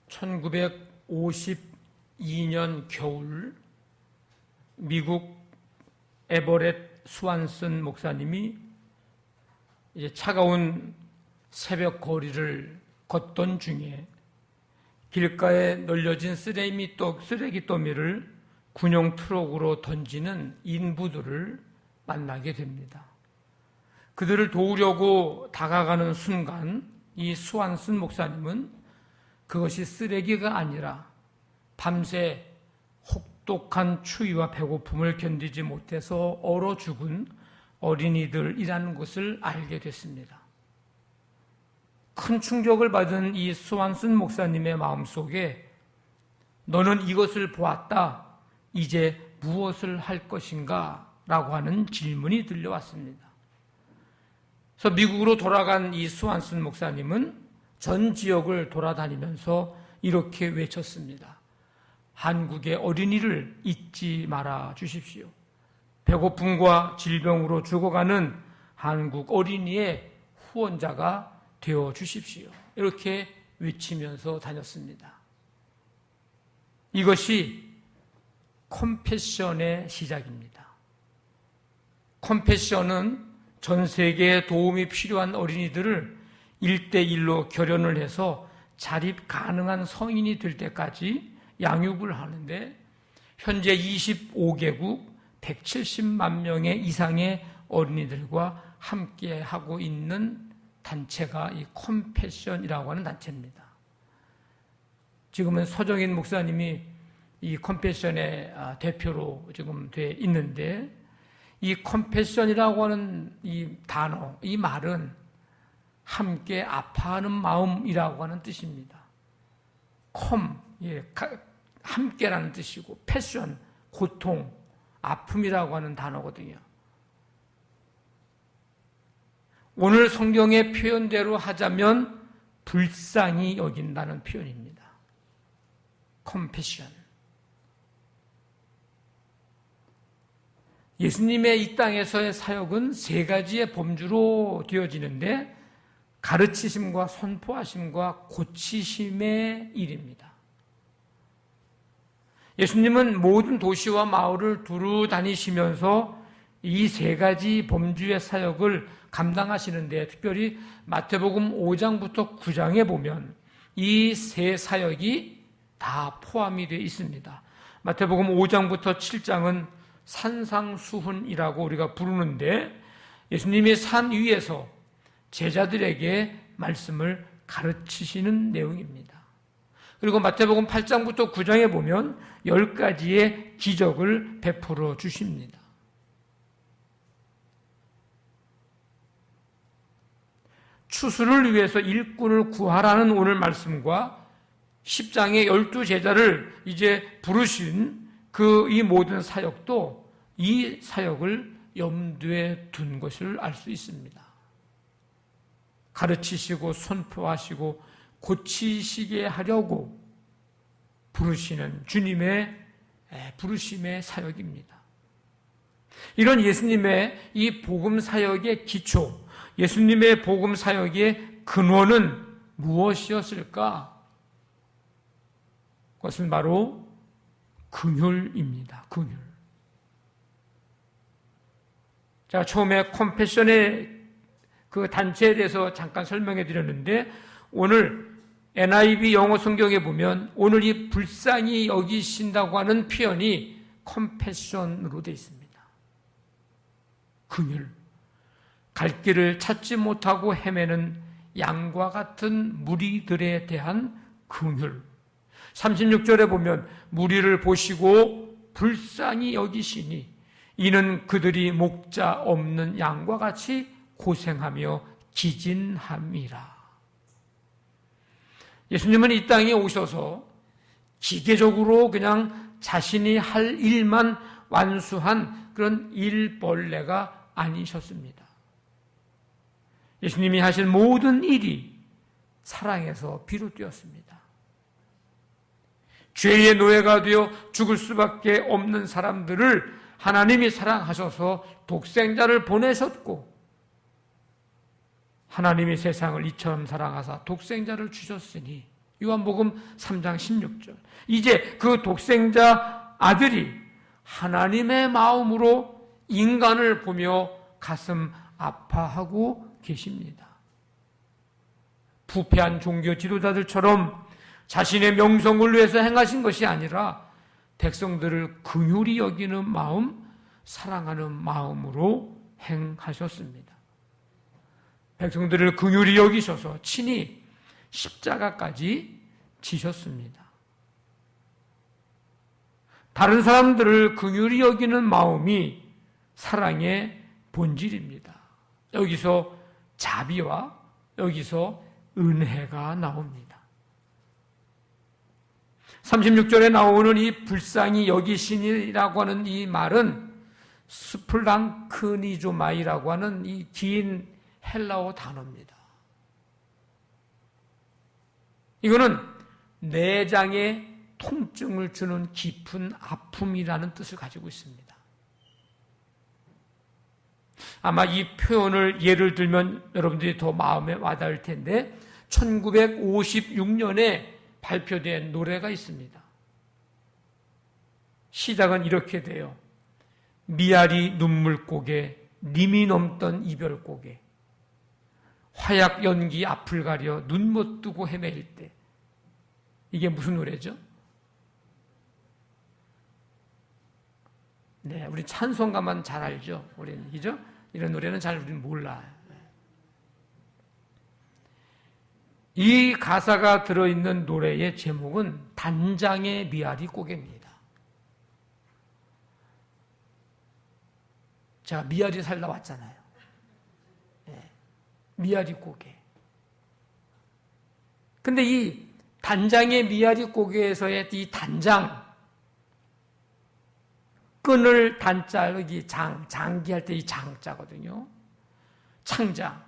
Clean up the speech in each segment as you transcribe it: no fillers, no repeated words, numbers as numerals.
1952년 겨울 미국 에버렛 스완슨 목사님이 이제 차가운 새벽 거리를 걷던 중에 길가에 널려진 쓰레기 더미를 군용 트럭으로 던지는 인부들을 만나게 됩니다. 그들을 도우려고 다가가는 순간 이 스완슨 목사님은 그것이 쓰레기가 아니라 밤새 혹독한 추위와 배고픔을 견디지 못해서 얼어 죽은 어린이들이라는 것을 알게 됐습니다. 큰 충격을 받은 이 스완슨 목사님의 마음속에 너는 이것을 보았다. 이제 무엇을 할 것인가? 라고 하는 질문이 들려왔습니다. 그래서 미국으로 돌아간 이 스완슨 목사님은 전 지역을 돌아다니면서 이렇게 외쳤습니다. 한국의 어린이를 잊지 말아 주십시오. 배고픔과 질병으로 죽어가는 한국 어린이의 후원자가 되어 주십시오. 이렇게 외치면서 다녔습니다. 이것이 컴패션의 시작입니다. 컴패션은 전 세계에 도움이 필요한 어린이들을 1대1로 결연을 해서 자립 가능한 성인이 될 때까지 양육을 하는데 현재 25개국 170만 명의 이상의 어린이들과 함께 하고 있는 단체가 이 컴패션이라고 하는 단체입니다. 지금은 서정인 목사님이 이 컴패션의 대표로 지금 돼 있는데 이 컴패션이라고 하는 이 단어, 이 말은 함께 아파하는 마음이라고 하는 뜻입니다. 함께라는 뜻이고 패션, 고통, 아픔이라고 하는 단어거든요. 오늘 성경의 표현대로 하자면 불쌍히 여긴다는 표현입니다. 컴패션. 예수님의 이 땅에서의 사역은 세 가지의 범주로 되어지는데 가르치심과 선포하심과 고치심의 일입니다. 예수님은 모든 도시와 마을을 두루 다니시면서 이 세 가지 범주의 사역을 감당하시는데 특별히 마태복음 5장부터 9장에 보면 이 세 사역이 다 포함이 되어 있습니다. 마태복음 5장부터 7장은 산상수훈이라고 우리가 부르는데 예수님이 산 위에서 제자들에게 말씀을 가르치시는 내용입니다. 그리고 마태복음 8장부터 9장에 보면 10가지의 기적을 베풀어 주십니다. 추수를 위해서 일꾼을 구하라는 오늘 말씀과 10장의 12제자를 이제 부르신 이 모든 사역도 이 사역을 염두에 둔 것을 알 수 있습니다. 가르치시고 선포하시고 고치시게 하려고 부르시는 주님의 부르심의 사역입니다. 이런 예수님의 이 복음 사역의 기초, 예수님의 복음 사역의 근원은 무엇이었을까? 그것은 바로 긍휼입니다. 긍휼. 제가 처음에 컴패션의 그 단체에 대해서 잠깐 설명해 드렸는데 오늘 NIV 영어 성경에 보면 오늘 이 불쌍히 여기신다고 하는 표현이 컴패션으로 되어 있습니다. 긍휼. 갈 길을 찾지 못하고 헤매는 양과 같은 무리들에 대한 긍휼. 36절에 보면 무리를 보시고 불쌍히 여기시니 이는 그들이 목자 없는 양과 같이 고생하며 기진함이라. 예수님은 이 땅에 오셔서 기계적으로 그냥 자신이 할 일만 완수한 그런 일벌레가 아니셨습니다. 예수님이 하신 모든 일이 사랑에서 비롯되었습니다. 죄의 노예가 되어 죽을 수밖에 없는 사람들을 하나님이 사랑하셔서 독생자를 보내셨고 하나님이 세상을 이처럼 사랑하사 독생자를 주셨으니 요한복음 3장 16절. 이제 그 독생자 아들이 하나님의 마음으로 인간을 보며 가슴 아파하고 계십니다. 부패한 종교 지도자들처럼 자신의 명성을 위해서 행하신 것이 아니라 백성들을 긍휼히 여기는 마음, 사랑하는 마음으로 행하셨습니다. 백성들을 긍휼히 여기셔서 친히 십자가까지 지셨습니다. 다른 사람들을 긍휼히 여기는 마음이 사랑의 본질입니다. 여기서 자비와 여기서 은혜가 나옵니다. 36절에 나오는 이 불쌍히 여기시니라고 하는 이 말은 스플랑크니조마이라고 하는 이 긴 헬라어 단어입니다. 이거는 내장에 통증을 주는 깊은 아픔이라는 뜻을 가지고 있습니다. 아마 이 표현을 예를 들면 여러분들이 더 마음에 와닿을 텐데 1956년에 발표된 노래가 있습니다. 시작은 이렇게 돼요. 미아리 눈물고개 님이 넘던 이별고개 화약 연기 앞을 가려 눈 못 뜨고 헤매일 때. 이게 무슨 노래죠? 네, 우리 찬송가만 잘 알죠. 우리는 그죠? 이런 노래는 잘 우리는 몰라요. 이 가사가 들어있는 노래의 제목은 단장의 미아리 고개입니다. 제가 미아리 살다 왔잖아요. 네, 미아리 고개. 근데 이 단장의 미아리 고개에서의 이 단장, 끈을 단자, 여기 장기할 때 이 장자거든요. 창자.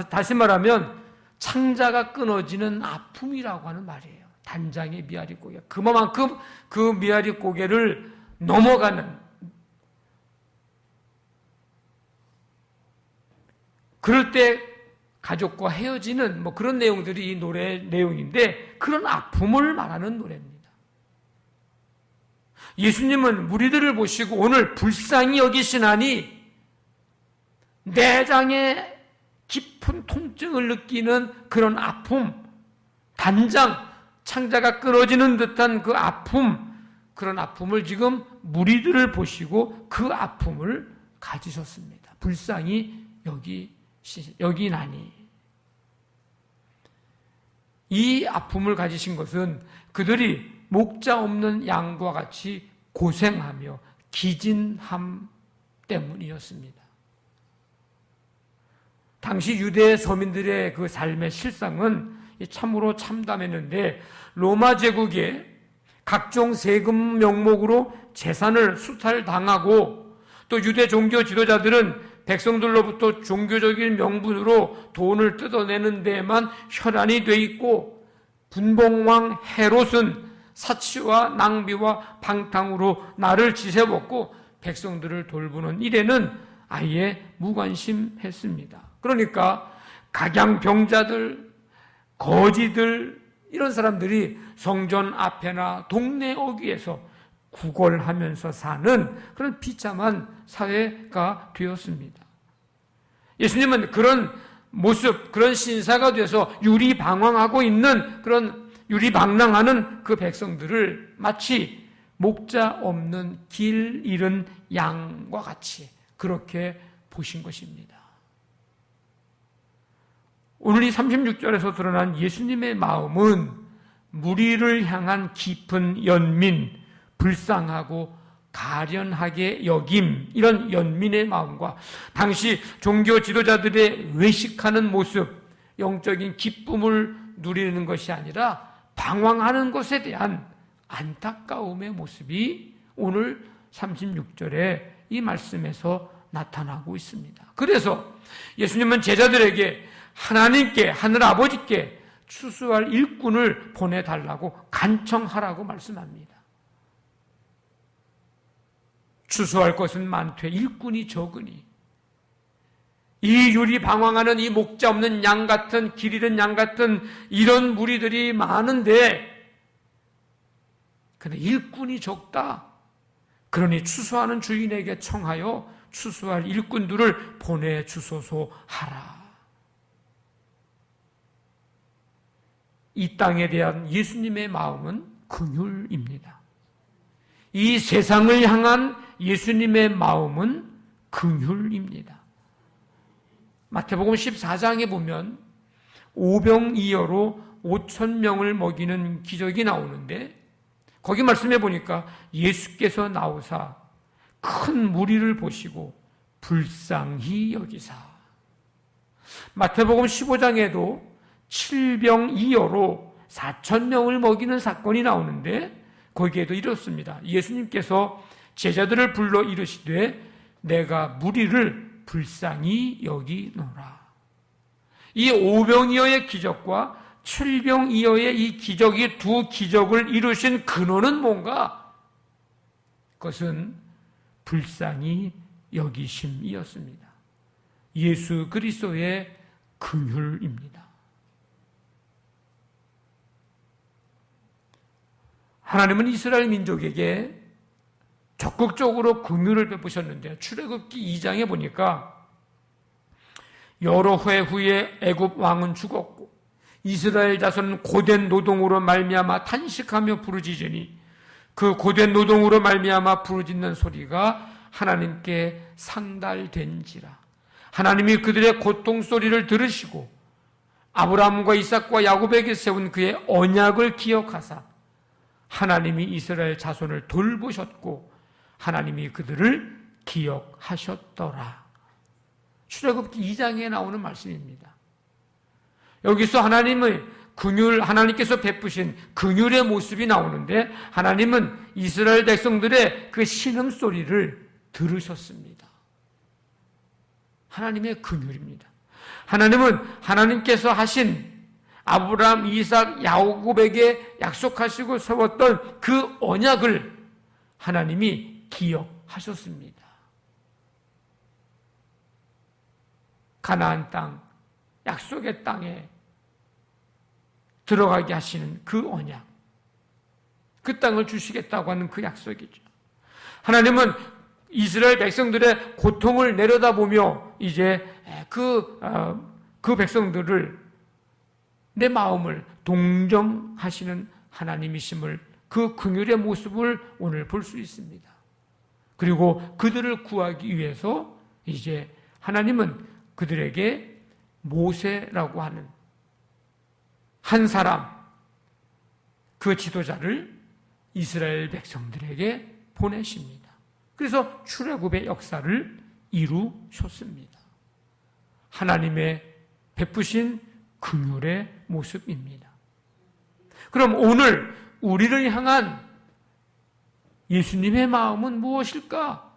다시 말하면 창자가 끊어지는 아픔이라고 하는 말이에요. 단장의 미아리 고개. 그만큼 그 미아리 고개를 넘어가는, 그럴 때 가족과 헤어지는 뭐 그런 내용들이 이 노래의 내용인데 그런 아픔을 말하는 노래입니다. 예수님은 무리들을 보시고 오늘 불쌍히 여기시나니 내장에 깊은 통증을 느끼는 그런 아픔, 단장, 창자가 끊어지는 듯한 그 아픔, 그런 아픔을 지금 무리들을 보시고 그 아픔을 가지셨습니다. 불쌍히 여기나니. 이 아픔을 가지신 것은 그들이 목자 없는 양과 같이 고생하며 기진함 때문이었습니다. 당시 유대 서민들의 그 삶의 실상은 참으로 참담했는데 로마 제국에 각종 세금 명목으로 재산을 수탈당하고 또 유대 종교 지도자들은 백성들로부터 종교적인 명분으로 돈을 뜯어내는 데에만 혈안이 돼 있고 분봉왕 헤롯은 사치와 낭비와 방탕으로 나를 지새웠고 백성들을 돌보는 일에는 아예 무관심했습니다. 그러니까 각양병자들, 거지들 이런 사람들이 성전 앞에나 동네 어귀에서 구걸하면서 사는 그런 비참한 사회가 되었습니다. 예수님은 그런 모습, 그런 신사가 돼서 유리방황하고 있는 그런 유리방랑하는 그 백성들을 마치 목자 없는 길 잃은 양과 같이 그렇게 보신 것입니다. 오늘 이 36절에서 드러난 예수님의 마음은 무리를 향한 깊은 연민, 불쌍하고 가련하게 여김, 이런 연민의 마음과 당시 종교 지도자들의 외식하는 모습, 영적인 기쁨을 누리는 것이 아니라 방황하는 것에 대한 안타까움의 모습이 오늘 36절에 이 말씀에서 나타나고 있습니다. 그래서 예수님은 제자들에게 하나님께, 하늘아버지께 추수할 일꾼을 보내달라고 간청하라고 말씀합니다. 추수할 것은 많되 일꾼이 적으니 이 유리 방황하는 이 목자 없는 양 같은, 길 잃은 양 같은 이런 무리들이 많은데, 근데 일꾼이 적다. 그러니 추수하는 주인에게 청하여 추수할 일꾼들을 보내주소서 하라. 이 땅에 대한 예수님의 마음은 긍휼입니다. 이 세상을 향한 예수님의 마음은 긍휼입니다. 마태복음 14장에 보면 오병이어로 5,000명을 먹이는 기적이 나오는데, 거기 말씀해 보니까 예수께서 나오사 큰 무리를 보시고 불쌍히 여기사. 마태복음 15장에도 7병이어로 4,000명을 먹이는 사건이 나오는데, 거기에도 이렇습니다. 예수님께서 제자들을 불러 이르시되 내가 무리를 불쌍히 여기노라. 이 오병이어의 기적과 7병이어의 이 기적이 두 기적을 이루신 근원은 뭔가? 그것은 불쌍히 여기심이었습니다. 예수 그리스도의 긍휼입니다. 하나님은 이스라엘 민족에게 적극적으로 긍휼을 베푸셨는데, 출애굽기 2장에 보니까 여러 해 후에 애굽 왕은 죽었고 이스라엘 자손은 고된 노동으로 말미암아 탄식하며 부르짖으니 그 고된 노동으로 말미암아 부르짖는 소리가 하나님께 상달된지라. 하나님이 그들의 고통 소리를 들으시고 아브라함과 이삭과 야곱에게 세운 그의 언약을 기억하사 하나님이 이스라엘 자손을 돌보셨고 하나님이 그들을 기억하셨더라. 출애굽기 2장에 나오는 말씀입니다. 여기서 하나님의 긍휼, 하나님께서 베푸신 긍휼의 모습이 나오는데, 하나님은 이스라엘 백성들의 그 신음소리를 들으셨습니다. 하나님의 긍휼입니다. 하나님은 하나님께서 하신 아브라함, 이삭, 야곱에게 약속하시고 세웠던 그 언약을 하나님이 기억하셨습니다. 가나안 땅, 약속의 땅에 들어가게 하시는 그 언약, 그 땅을 주시겠다고 하는 그 약속이죠. 하나님은 이스라엘 백성들의 고통을 내려다보며 이제 그 백성들을, 내 마음을 동정하시는 하나님이심을, 그 긍휼의 모습을 오늘 볼 수 있습니다. 그리고 그들을 구하기 위해서 이제 하나님은 그들에게 모세라고 하는 한 사람, 그 지도자를 이스라엘 백성들에게 보내십니다. 그래서 출애굽의 역사를 이루셨습니다. 하나님의 베푸신 긍휼의 모습입니다. 그럼 오늘 우리를 향한 예수님의 마음은 무엇일까?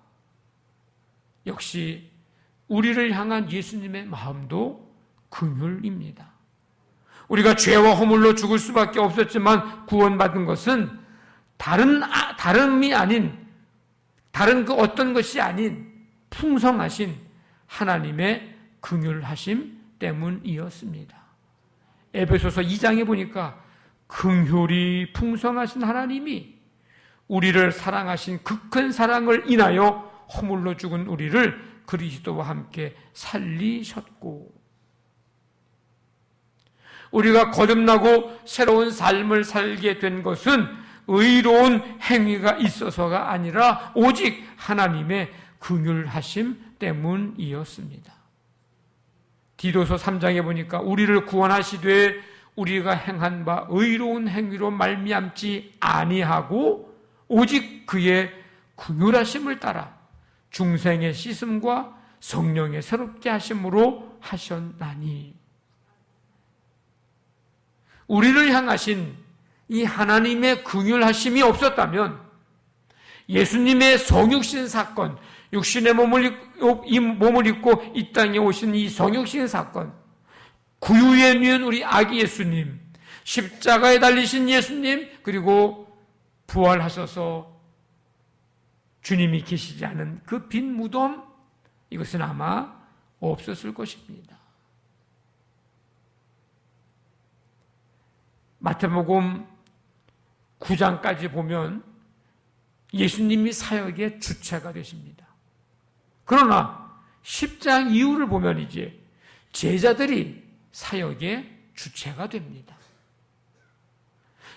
역시 우리를 향한 예수님의 마음도 긍휼입니다. 우리가 죄와 허물로 죽을 수밖에 없었지만 구원받은 것은 다름이 아닌, 다른 그 어떤 것이 아닌 풍성하신 하나님의 긍휼하심 때문이었습니다. 에베소서 2장에 보니까 긍휼이 풍성하신 하나님이 우리를 사랑하신 그 큰 사랑을 인하여 허물로 죽은 우리를 그리스도와 함께 살리셨고, 우리가 거듭나고 새로운 삶을 살게 된 것은 의로운 행위가 있어서가 아니라 오직 하나님의 긍휼하심 때문이었습니다. 디도서 3장에 보니까 우리를 구원하시되 우리가 행한 바 의로운 행위로 말미암지 아니하고 오직 그의 긍휼하심을 따라 중생의 씻음과 성령의 새롭게 하심으로 하셨나니. 우리를 향하신 이 하나님의 긍휼하심이 없었다면 예수님의 성육신 사건, 육신의 몸을 입고 이 땅에 오신 이 성육신 사건, 구유에 누운 우리 아기 예수님, 십자가에 달리신 예수님, 그리고 부활하셔서 주님이 계시지 않은 그 빈 무덤, 이것은 아마 없었을 것입니다. 마태복음 9장까지 보면 예수님이 사역의 주체가 되십니다. 그러나 10장 이후를 보면 이제 제자들이 사역의 주체가 됩니다.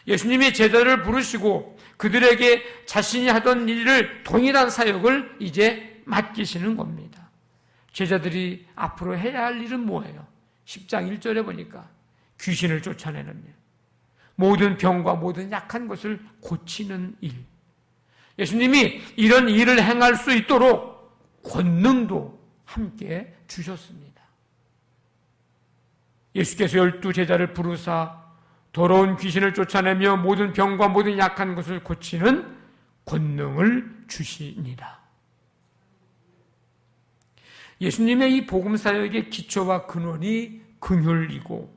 예수님이 제자를 부르시고 그들에게 자신이 하던 일을 동일한 사역을 이제 맡기시는 겁니다. 제자들이 앞으로 해야 할 일은 뭐예요? 10장 1절에 보니까 귀신을 쫓아내는 일, 모든 병과 모든 약한 것을 고치는 일. 예수님이 이런 일을 행할 수 있도록 권능도 함께 주셨습니다. 예수께서 12 제자를 부르사 더러운 귀신을 쫓아내며 모든 병과 모든 약한 것을 고치는 권능을 주시니라. 예수님의 이 복음사역의 기초와 근원이 긍휼이고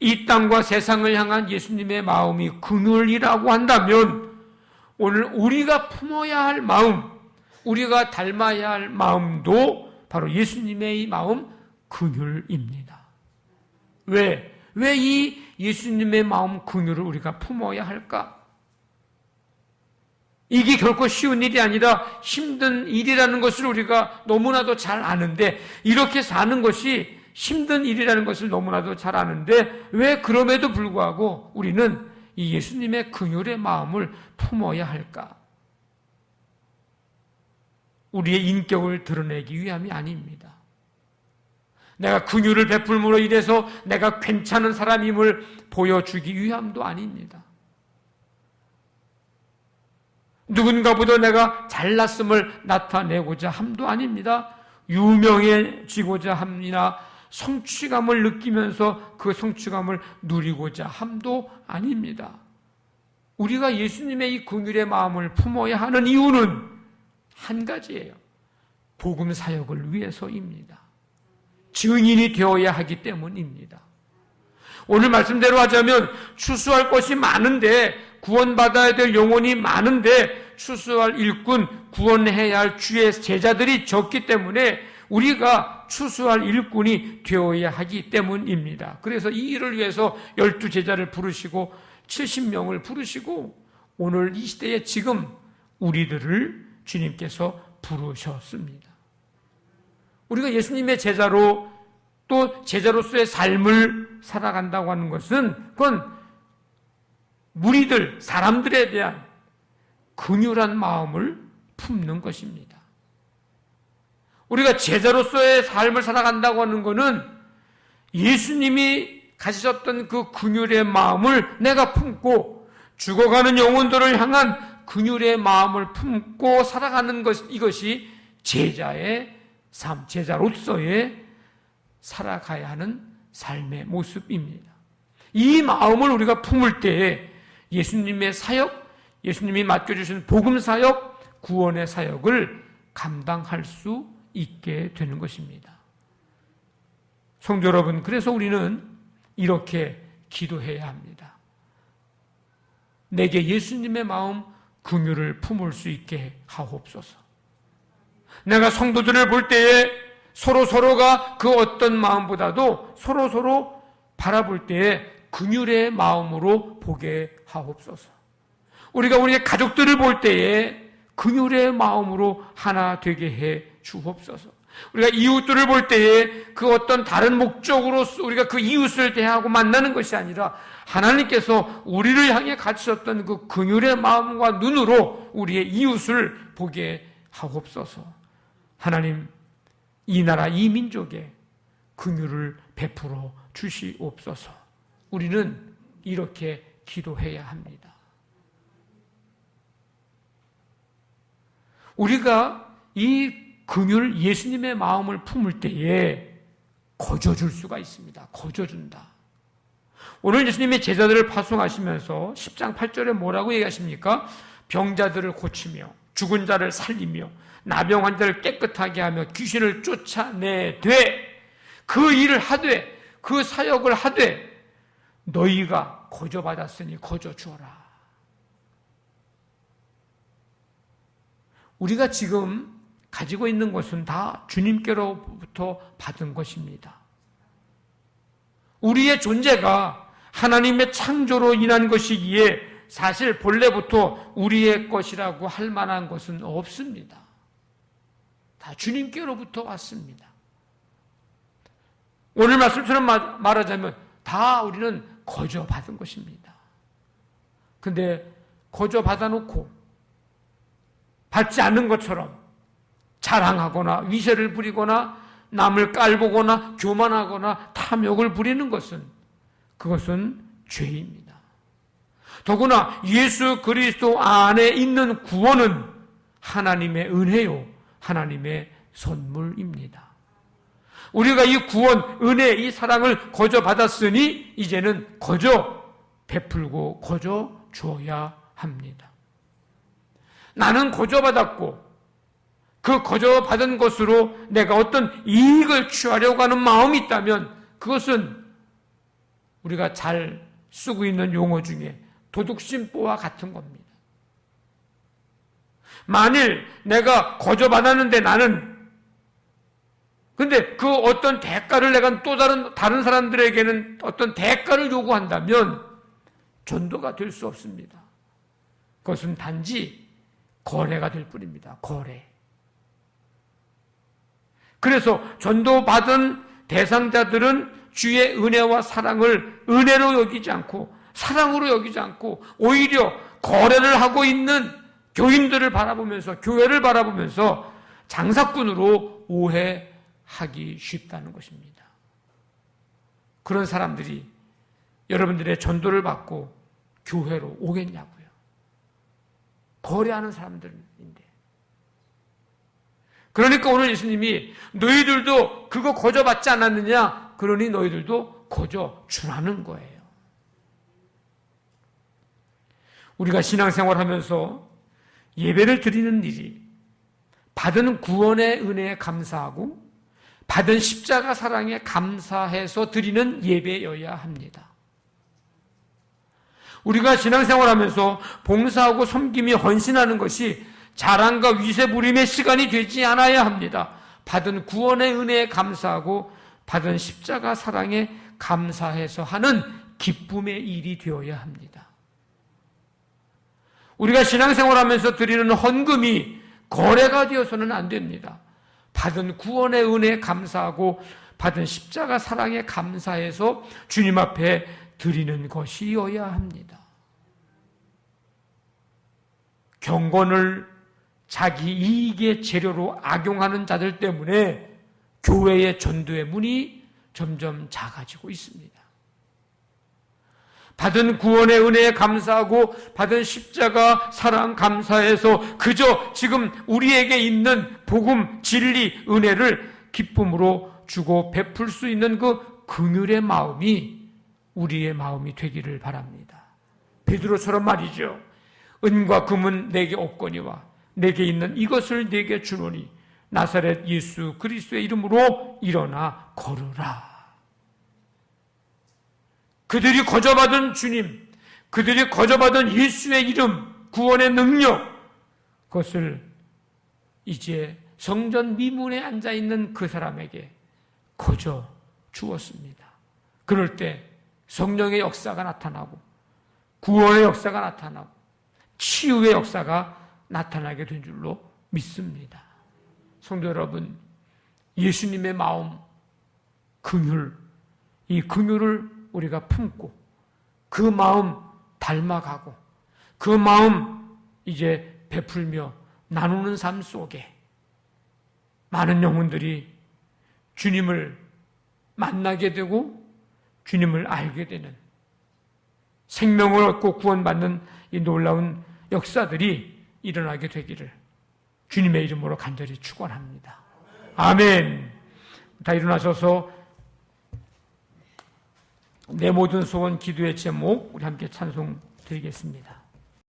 이 땅과 세상을 향한 예수님의 마음이 긍휼이라고 한다면 오늘 우리가 품어야 할 마음, 우리가 닮아야 할 마음도 바로 예수님의 이 마음 긍휼입니다. 왜 이 예수님의 마음 긍휼을 우리가 품어야 할까? 이게 결코 쉬운 일이 아니라 힘든 일이라는 것을 우리가 너무나도 잘 아는데, 이렇게 사는 것이 힘든 일이라는 것을 너무나도 잘 아는데 왜 그럼에도 불구하고 우리는 이 예수님의 긍휼의 마음을 품어야 할까? 우리의 인격을 드러내기 위함이 아닙니다. 내가 긍휼을 베풀므로 인해서 내가 괜찮은 사람임을 보여주기 위함도 아닙니다. 누군가보다 내가 잘났음을 나타내고자 함도 아닙니다. 유명해지고자 함이나 성취감을 느끼면서 그 성취감을 누리고자 함도 아닙니다. 우리가 예수님의 이 긍휼의 마음을 품어야 하는 이유는 한 가지예요. 복음 사역을 위해서입니다. 증인이 되어야 하기 때문입니다. 오늘 말씀대로 하자면 추수할 것이 많은데, 구원받아야 될 영혼이 많은데 추수할 일꾼, 구원해야 할 주의 제자들이 적기 때문에 우리가 추수할 일꾼이 되어야 하기 때문입니다. 그래서 이 일을 위해서 12 제자를 부르시고 70명을 부르시고 오늘 이 시대에 지금 우리들을 주님께서 부르셨습니다. 우리가 예수님의 제자로 또 제자로서의 삶을 살아간다고 하는 것은 그건 무리들, 사람들에 대한 긍휼한 마음을 품는 것입니다. 우리가 제자로서의 삶을 살아간다고 하는 것은 예수님이 가지셨던 그 긍휼의 마음을 내가 품고 죽어가는 영혼들을 향한 긍휼의 마음을 품고 살아가는 것, 이것이 제자의 삶, 제자로서의 살아가야 하는 삶의 모습입니다. 이 마음을 우리가 품을 때에 예수님의 사역, 예수님이 맡겨주신 복음 사역, 구원의 사역을 감당할 수 있게 되는 것입니다. 성도 여러분, 그래서 우리는 이렇게 기도해야 합니다. 내게 예수님의 마음 긍휼을 품을 수 있게 하옵소서. 내가 성도들을 볼 때에 서로가 그 어떤 마음보다도 서로 바라볼 때에 긍휼의 마음으로 보게 하옵소서. 우리가 우리의 가족들을 볼 때에 긍휼의 마음으로 하나 되게 해 주옵소서. 우리가 이웃들을 볼 때에 그 어떤 다른 목적으로 우리가 그 이웃을 대하고 만나는 것이 아니라 하나님께서 우리를 향해 가지셨던 그 긍휼의 마음과 눈으로 우리의 이웃을 보게 하옵소서. 하나님, 이 나라 이 민족에 긍휼을 베풀어 주시옵소서. 우리는 이렇게 기도해야 합니다. 우리가 이 긍휼, 예수님의 마음을 품을 때에 거저줄 수가 있습니다. 거저준다. 오늘 예수님의 제자들을 파송하시면서 10장 8절에 뭐라고 얘기하십니까? 병자들을 고치며 죽은 자를 살리며 나병 환자를 깨끗하게 하며 귀신을 쫓아내되 그 일을 하되 그 사역을 하되 너희가 거저받았으니 거저주어라. 우리가 지금 가지고 있는 것은 다 주님께로부터 받은 것입니다. 우리의 존재가 하나님의 창조로 인한 것이기에 사실 본래부터 우리의 것이라고 할 만한 것은 없습니다. 다 주님께로부터 왔습니다. 오늘 말씀처럼 말하자면 다 우리는 거저 받은 것입니다. 근데 거저 받아놓고 받지 않는 것처럼 자랑하거나 위세를 부리거나 남을 깔보거나 교만하거나 탐욕을 부리는 그것은 죄입니다. 더구나 예수 그리스도 안에 있는 구원은 하나님의 은혜요, 하나님의 선물입니다. 우리가 이 구원, 은혜, 이 사랑을 거저 받았으니 이제는 거저 베풀고 거저 주어야 합니다. 나는 거저 받았고 그 거저 받은 것으로 내가 어떤 이익을 취하려고 하는 마음이 있다면 그것은 우리가 잘 쓰고 있는 용어 중에 도둑심보와 같은 겁니다. 만일 내가 거저 받았는데 근데 그 어떤 대가를 내가 또 다른 사람들에게는 어떤 대가를 요구한다면 전도가 될 수 없습니다. 그것은 단지 거래가 될 뿐입니다. 거래. 그래서 전도받은 대상자들은 주의 은혜와 사랑을 은혜로 여기지 않고 사랑으로 여기지 않고 오히려 거래를 하고 있는 교인들을 바라보면서 교회를 바라보면서 장사꾼으로 오해하기 쉽다는 것입니다. 그런 사람들이 여러분들의 전도를 받고 교회로 오겠냐고요. 거래하는 사람들인데. 그러니까 오늘 예수님이 너희들도 그거 거저 받지 않았느냐? 그러니 너희들도 거저 주라는 거예요. 우리가 신앙생활하면서 예배를 드리는 일이 받은 구원의 은혜에 감사하고 받은 십자가 사랑에 감사해서 드리는 예배여야 합니다. 우리가 신앙생활하면서 봉사하고 섬김이 헌신하는 것이 자랑과 위세 부림의 시간이 되지 않아야 합니다. 받은 구원의 은혜에 감사하고 받은 십자가 사랑에 감사해서 하는 기쁨의 일이 되어야 합니다. 우리가 신앙생활하면서 드리는 헌금이 거래가 되어서는 안 됩니다. 받은 구원의 은혜에 감사하고 받은 십자가 사랑에 감사해서 주님 앞에 드리는 것이어야 합니다. 경건을 자기 이익의 재료로 악용하는 자들 때문에 교회의 전도의 문이 점점 작아지고 있습니다. 받은 구원의 은혜에 감사하고 받은 십자가 사랑 감사해서 그저 지금 우리에게 있는 복음, 진리, 은혜를 기쁨으로 주고 베풀 수 있는 그 긍휼의 마음이 우리의 마음이 되기를 바랍니다. 베드로처럼 말이죠. 은과 금은 내게 없거니와 내게 있는 이것을 내게 주노니 나사렛 예수 그리스도의 이름으로 일어나 걸으라. 그들이 거저받은 주님, 그들이 거저받은 예수의 이름, 구원의 능력, 그것을 이제 성전 미문에 앉아있는 그 사람에게 거저 주었습니다. 그럴 때 성령의 역사가 나타나고 구원의 역사가 나타나고 치유의 역사가 나타나게 된 줄로 믿습니다. 성도 여러분, 예수님의 마음, 긍휼, 이 긍휼을 우리가 품고 그 마음 닮아가고 그 마음 이제 베풀며 나누는 삶 속에 많은 영혼들이 주님을 만나게 되고 주님을 알게 되는 생명을 얻고 구원받는 이 놀라운 역사들이 일어나게 되기를 주님의 이름으로 간절히 축원합니다. 아멘. 다 일어나셔서 내 모든 소원 기도의 제목 우리 함께 찬송 드리겠습니다.